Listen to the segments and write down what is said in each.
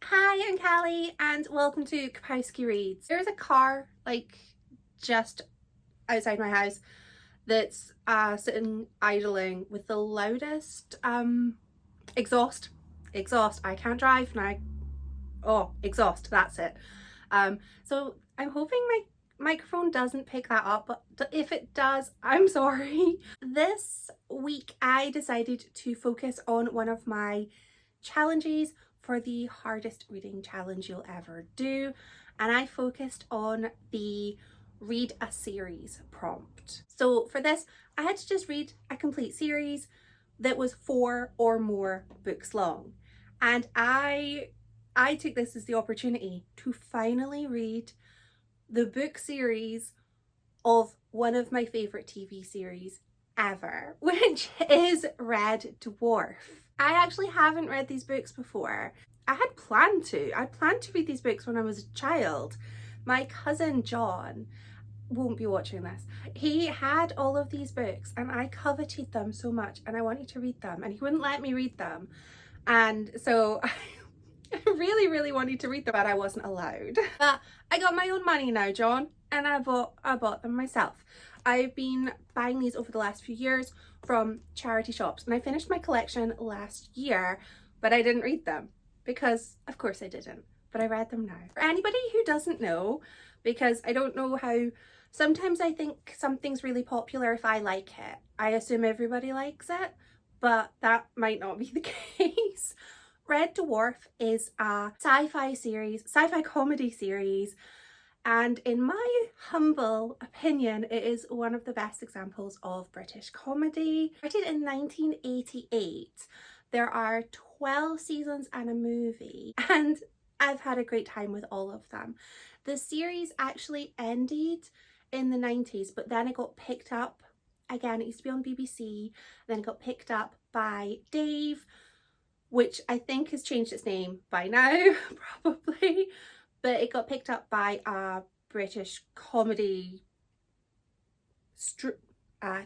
Hi, I'm Callie and welcome to Kapowski Reads. There's a car just outside my house that's sitting idling with the loudest exhaust. I can't drive now. Oh, exhaust, that's it. So I'm hoping my microphone doesn't pick that up, but if it does, I'm sorry. This week I decided to focus on one of my challenges for the hardest reading challenge you'll ever do, and I focused on the read a series prompt. So for this I had to just read a complete series that was 4 or more books long, and I took this as the opportunity to finally read the book series of one of my favourite TV series ever, which is Red Dwarf. I actually haven't read these books before. I had planned to. I planned to read these books when I was a child. My cousin John won't be watching this. He had all of these books and I coveted them so much and I wanted to read them and he wouldn't let me read them. And so I really wanted to read them, but I wasn't allowed. But I got my own money now, John, and I bought them myself. I've been buying these over the last few years from charity shops, and I finished my collection last year, but I didn't read them because of course I didn't, but I read them now. For anybody who doesn't know, because I don't know how, sometimes I think something's really popular if I like it. I assume everybody likes it, but that might not be the case. Red Dwarf is a sci-fi comedy series, and in my humble opinion it is one of the best examples of British comedy. Started in 1988. There are 12 seasons and a movie, and I've had a great time with all of them. The series actually ended in the 90s, but then it got picked up again. It used to be on BBC, then it got picked up by Dave, which I think has changed its name by now, probably, but it got picked up by a British comedy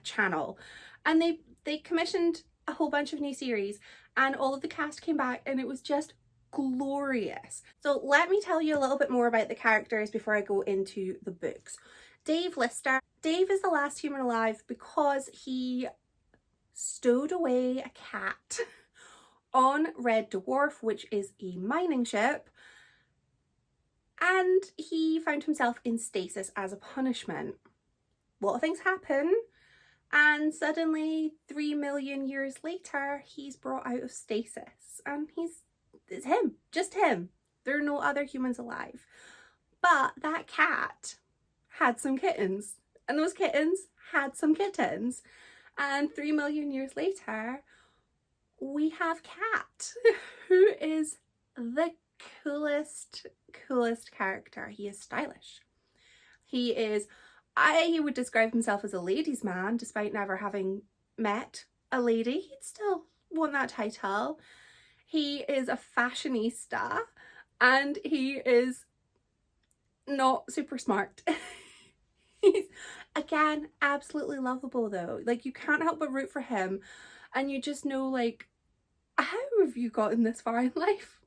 channel, and they commissioned a whole bunch of new series and all of the cast came back and it was just glorious. So let me tell you a little bit more about the characters before I go into the books. Dave Lister. Dave is the last human alive because he stowed away a cat on Red Dwarf, which is a mining ship, and he found himself in stasis as a punishment. A lot of things happen, and suddenly 3 million years later he's brought out of stasis and it's him, just him. There are no other humans alive, but that cat had some kittens and those kittens had some kittens, and 3 million years later we have Cat, who is the coolest character. He is stylish. He would describe himself as a ladies' man, despite never having met a lady. He'd still want that title. He is a fashionista and he is not super smart. He's, again, absolutely lovable though. Like, you can't help but root for him, and you just know, like, how have you gotten this far in life?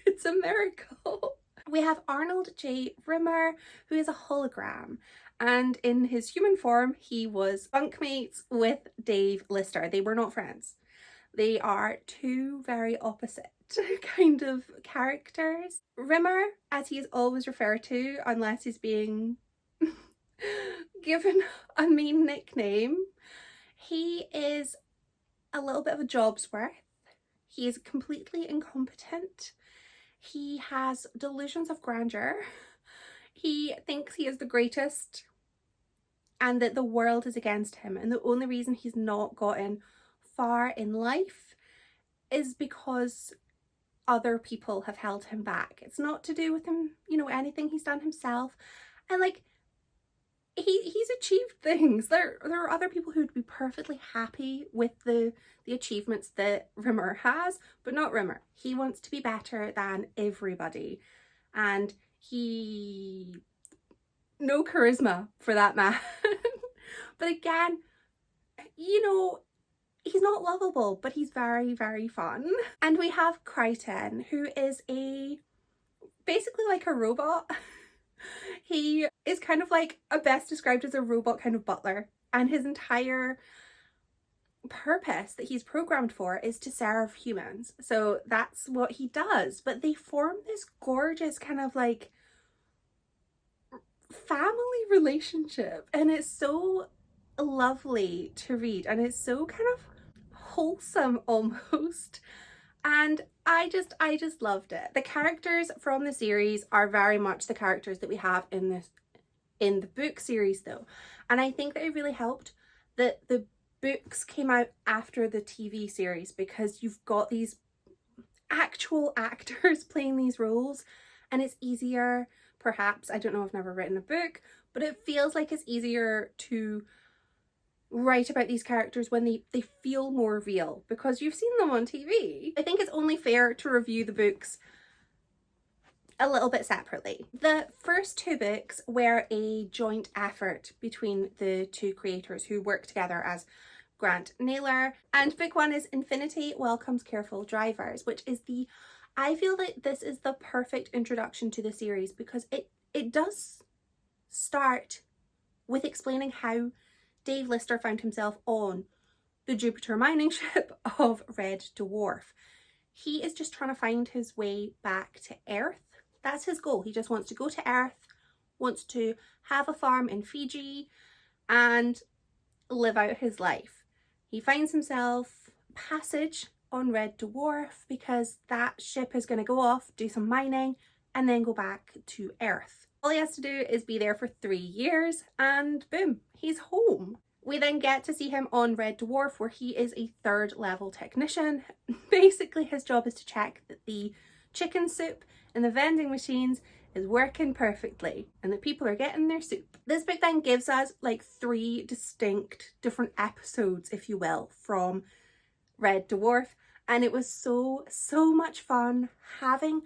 It's a miracle. We have Arnold J. Rimmer, who is a hologram, and in his human form he was bunkmates with Dave Lister. They were not friends. They are two very opposite kind of characters. Rimmer, as he is always referred to unless he's being given a mean nickname, he is a little bit of a job's worth. He is completely incompetent. He has delusions of grandeur. He thinks he is the greatest and that the world is against him, and the only reason he's not gotten far in life is because other people have held him back. It's not to do with him, you know, anything he's done himself. And like, he's achieved things. There are other people who would be perfectly happy with the achievements that Rimmer has, but not Rimmer. He wants to be better than everybody, and no charisma for that man. But again, you know, he's not lovable, but he's very fun. And we have Crichton, who is a basically like a robot. He is kind of like best described as a robot kind of butler, and his entire purpose that he's programmed for is to serve humans. So that's what he does. But they form this gorgeous kind of like family relationship, and it's so lovely to read, and it's so kind of wholesome almost. And I just loved it. The characters from the series are very much the characters that we have in the book series though. And I think that it really helped that the books came out after the TV series, because you've got these actual actors playing these roles, and it's easier, perhaps, I don't know, I've never written a book, but it feels like it's easier to write about these characters when they feel more real because you've seen them on TV. I think it's only fair to review the books a little bit separately. The first two books were a joint effort between the two creators who work together as Grant Naylor, and book one is Infinity Welcomes Careful Drivers, which is I feel that this is the perfect introduction to the series, because it does start with explaining how Dave Lister found himself on the Jupiter mining ship of Red Dwarf. He is just trying to find his way back to Earth. That's his goal. He just wants to go to Earth, wants to have a farm in Fiji and live out his life. He finds himself passage on Red Dwarf because that ship is going to go off, do some mining, and then go back to Earth. All he has to do is be there for 3 years and boom, he's home. We then get to see him on Red Dwarf, where he is a 3rd level technician. Basically his job is to check that the chicken soup in the vending machines is working perfectly and that people are getting their soup. This book then gives us like 3 distinct different episodes, if you will, from Red Dwarf, and it was so much fun having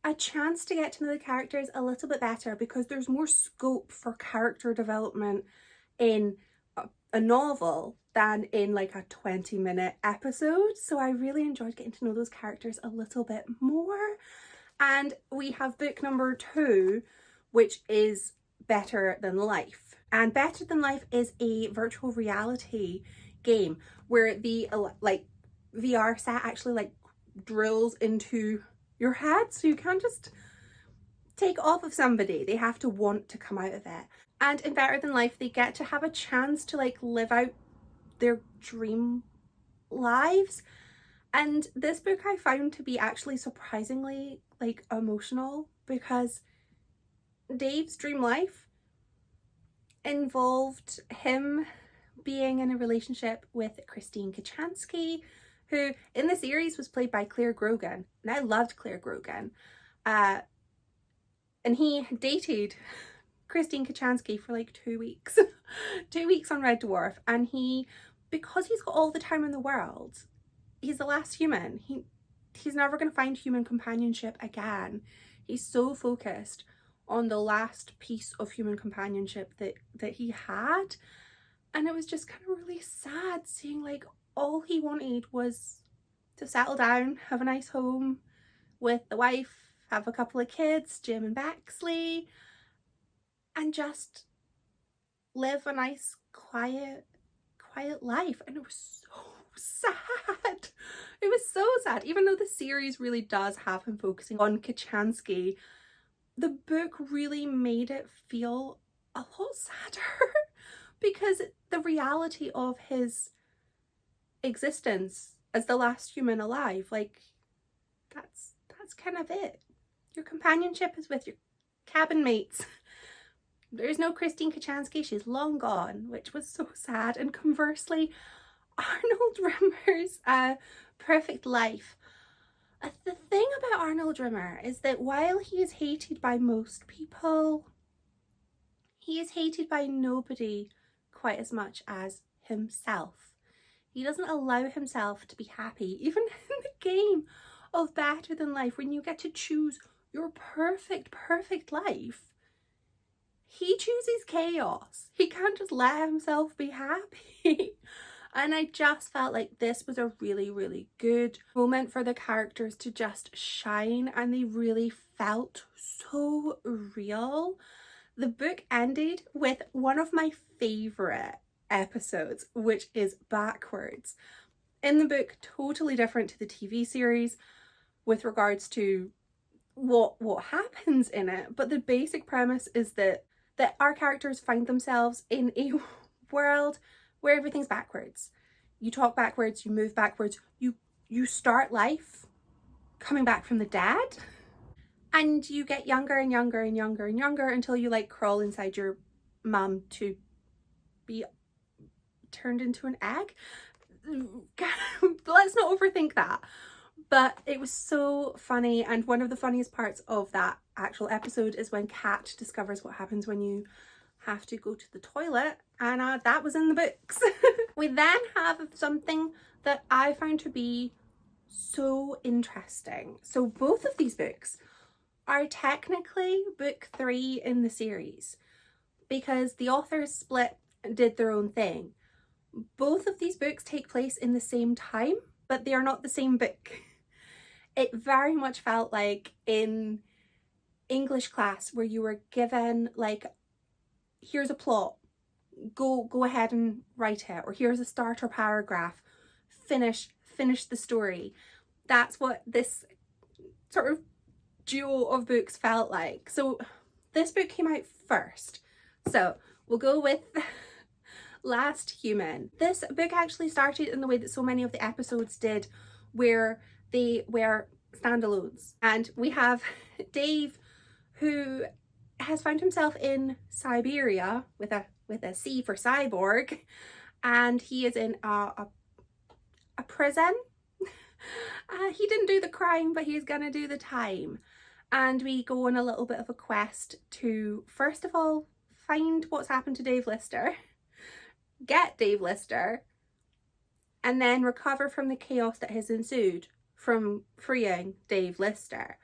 a chance to get to know the characters a little bit better, because there's more scope for character development in a novel than in like a 20-minute episode. So I really enjoyed getting to know those characters a little bit more. And we have book number 2, which is Better Than Life. And Better Than Life is a virtual reality game where the like VR set actually like drills into your head, so you can't just take off of somebody, they have to want to come out of it. And in Better Than Life they get to have a chance to like live out their dream lives. And this book I found to be actually surprisingly like emotional, because Dave's dream life involved him being in a relationship with Christine Kachanski, who in the series was played by Claire Grogan, and I loved Claire Grogan. And he dated Christine Kachanski for like 2 weeks. 2 weeks on Red Dwarf, and because he's got all the time in the world, he's the last human. He's never going to find human companionship again. He's so focused on the last piece of human companionship that he had. And it was just kind of really sad seeing like all he wanted was to settle down, have a nice home with the wife, have a couple of kids, Jim and Bexley, and just live a nice quiet life. And it was so sad. It was so sad. Even though the series really does have him focusing on Kachanski, the book really made it feel a lot sadder because the reality of his existence as the last human alive, like that's kind of it. Your companionship is with your cabin mates. There's no Christine Kachanski, she's long gone, which was so sad. And conversely, Arnold Rimmer's Perfect Life. The thing about Arnold Rimmer is that while he is hated by most people, he is hated by nobody quite as much as himself. He doesn't allow himself to be happy, even in the game of Better Than Life, when you get to choose your perfect life. He chooses chaos. He can't just let himself be happy. And I just felt like this was a really, really good moment for the characters to just shine, and they really felt so real. The book ended with one of my favourite episodes, which is Backwards. In the book, totally different to the TV series with regards to what happens in it, but the basic premise is that our characters find themselves in a world where everything's backwards. You talk backwards, you move backwards, you start life coming back from the dead, and you get younger and younger and younger and younger until you like crawl inside your mum to be turned into an egg. Let's not overthink that. But it was so funny, and one of the funniest parts of that actual episode is when Kat discovers what happens when you have to go to the toilet, and that was in the books. We then have something that I found to be so interesting. So both of these books are technically book 3 in the series because the authors split and did their own thing. Both of these books take place in the same time, but they are not the same book. It very much felt like in English class where you were given like, here's a plot, go ahead and write it, or here's a starter paragraph, finish the story. That's what this sort of duo of books felt like. So this book came out first, so we'll go with Last Human. This book actually started in the way that so many of the episodes did, where they were standalones, and we have Dave, who has found himself in Siberia with a C for cyborg, and he is in a prison. He didn't do the crime, but he's gonna do the time, and we go on a little bit of a quest to first of all find what's happened to Dave Lister, get Dave Lister, and then recover from the chaos that has ensued from freeing Dave Lister.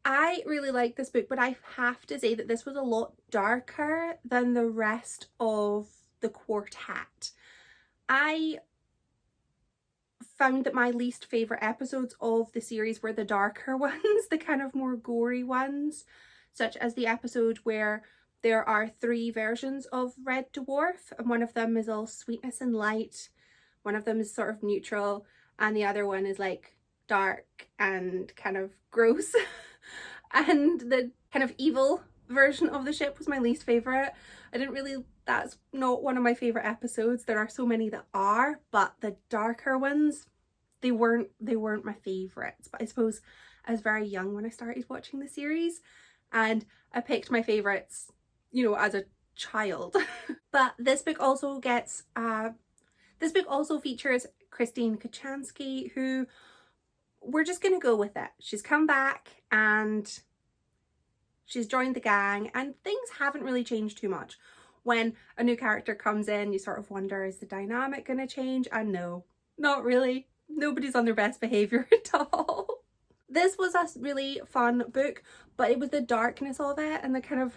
I really like this book, but I have to say that this was a lot darker than the rest of the quartet. I found that my least favourite episodes of the series were the darker ones, the kind of more gory ones, such as the episode where there are 3 versions of Red Dwarf, and one of them is all sweetness and light, one of them is sort of neutral, and the other one is like dark and kind of gross. And the kind of evil version of the ship was my least favourite. That's not one of my favourite episodes. There are so many that are, but the darker ones, they weren't my favourites. But I suppose I was very young when I started watching the series, and I picked my favourites, you know, as a child. But this book also features Christine Kochanski, who, we're just gonna go with it. She's come back and she's joined the gang, and things haven't really changed too much. When a new character comes in, you sort of wonder, is the dynamic gonna change? And no, not really. Nobody's on their best behaviour at all. This was a really fun book, but it was the darkness of it and the kind of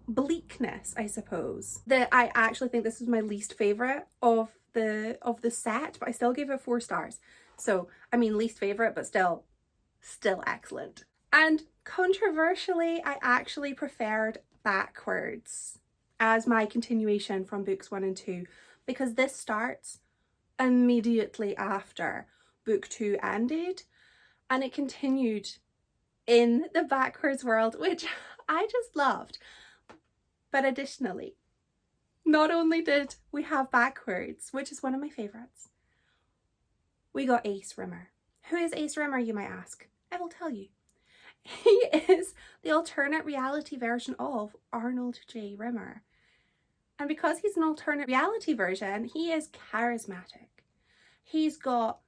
bleakness, I suppose, that I actually think this was my least favourite of the set, but I still gave it 4 stars. So, I mean, least favourite, but still excellent. And controversially, I actually preferred Backwards as my continuation from books 1 and 2, because this starts immediately after book 2 ended, and it continued in the Backwards world, which I just loved. But additionally, not only did we have Backwards, which is one of my favourites, we got Ace Rimmer. Who is Ace Rimmer, you might ask? I will tell you. He is the alternate reality version of Arnold J. Rimmer. And because he's an alternate reality version, he is charismatic. He's got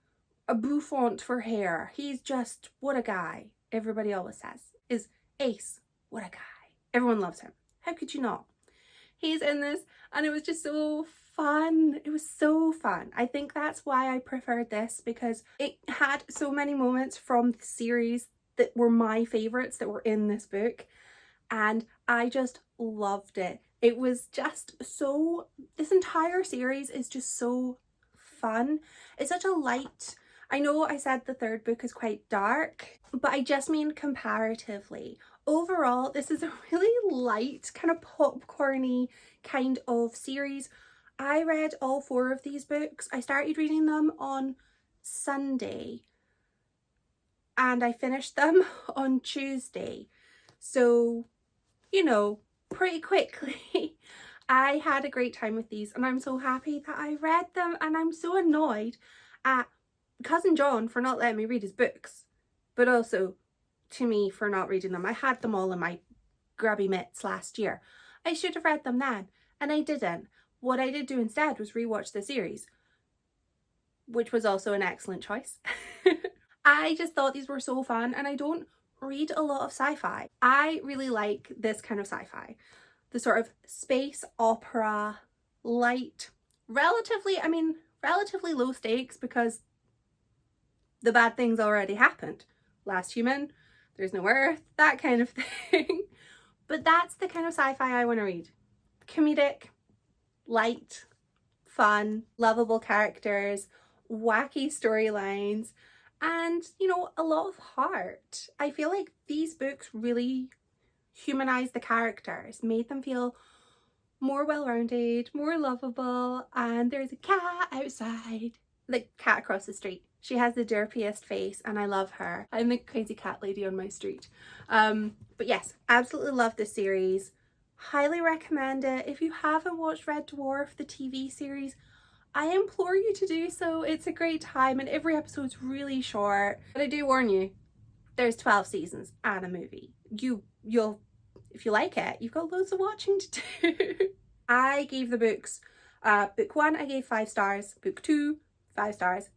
a bouffant for hair. He's just, what a guy. Everybody always says, is Ace, what a guy. Everyone loves him. How could you not? He's in this, and it was just so fun. It was so fun. I think that's why I preferred this, because it had so many moments from the series that were my favourites that were in this book, and I just loved it. It was just so, this entire series is just so fun. It's such a light, I know I said the third book is quite dark, but I just mean comparatively. Overall, this is a really light, kind of popcorny kind of series. I read all 4 of these books. I started reading them on Sunday and I finished them on Tuesday. So, you know, pretty quickly. I had a great time with these and I'm so happy that I read them, and I'm so annoyed at Cousin John for not letting me read his books, but also to me for not reading them. I had them all in my grubby mitts last year. I should have read them then, and I didn't. What I did do instead was rewatch the series, which was also an excellent choice. I just thought these were so fun, and I don't read a lot of sci-fi. I really like this kind of sci-fi. The sort of space opera, light, relatively low stakes because the bad things already happened. Last human, there's no Earth, that kind of thing. But that's the kind of sci-fi I want to read. Comedic, light, fun, lovable characters, wacky storylines, and, you know, a lot of heart. I feel like these books really humanized the characters, made them feel more well-rounded, more lovable. And there's a cat outside, the cat across the street. She has the derpiest face and I love her. I'm the crazy cat lady on my street. But yes, absolutely love this series. Highly recommend it. If you haven't watched Red Dwarf, the TV series, I implore you to do so. It's a great time and every episode's really short. But I do warn you, there's 12 seasons and a movie. You'll, if you like it, you've got loads of watching to do. I gave the books, book 1 I gave 5 stars, book 2 5 stars,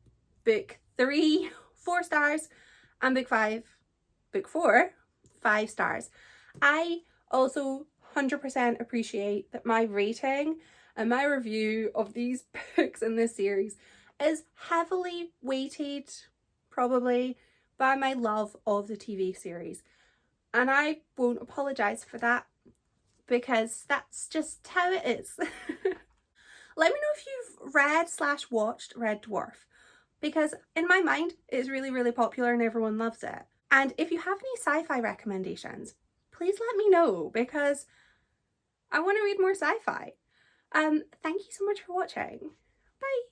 book 3 4 stars, and book 4 5 stars. I also 100% appreciate that my rating and my review of these books in this series is heavily weighted, probably, by my love of the TV series. And I won't apologise for that, because that's just how it is. Let me know if you've read/watched Red Dwarf, because in my mind it's really, really popular and everyone loves it. And if you have any sci-fi recommendations, please let me know, because I want to read more sci-fi. Thank you so much for watching. Bye!